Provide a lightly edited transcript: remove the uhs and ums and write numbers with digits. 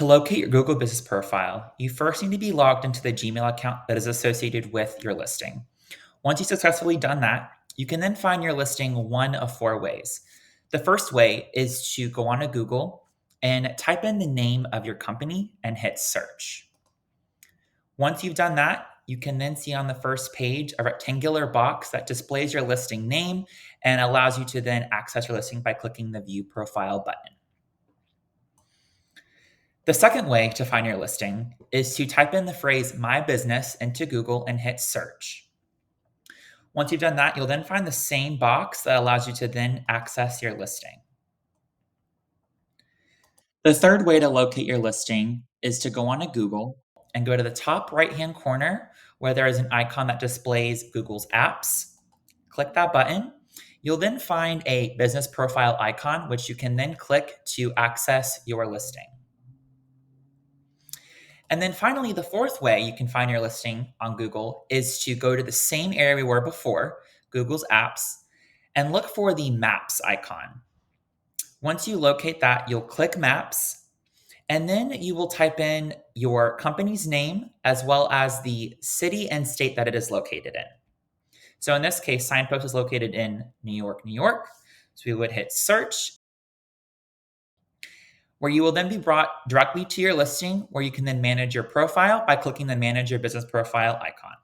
To locate your Google Business profile, you first need to be logged into the Gmail account that is associated with your listing. Once you've successfully done that, you can then find your listing one of four ways. The first way is to go on to Google and type in the name of your company and hit search. Once you've done that, you can then see on the first page a rectangular box that displays your listing name and allows you to then access your listing by clicking the View Profile button. The second way to find your listing is to type in the phrase My Business into Google and hit search. Once you've done that, you'll then find the same box that allows you to then access your listing. The third way to locate your listing is to go on to Google and go to the top right-hand corner where there is an icon that displays Google's apps. Click that button. You'll then find a business profile icon, which you can then click to access your listing. And then finally, the fourth way you can find your listing on Google is to go to the same area we were before, Google's apps, and look for the Maps icon. Once you locate that, you'll click Maps, and then you will type in your company's name as well as the city and state that it is located in. So in this case, Signpost is located in New York, New York. So we would hit search, where you will then be brought directly to your listing where you can then manage your profile by clicking the Manage Your Business Profile icon.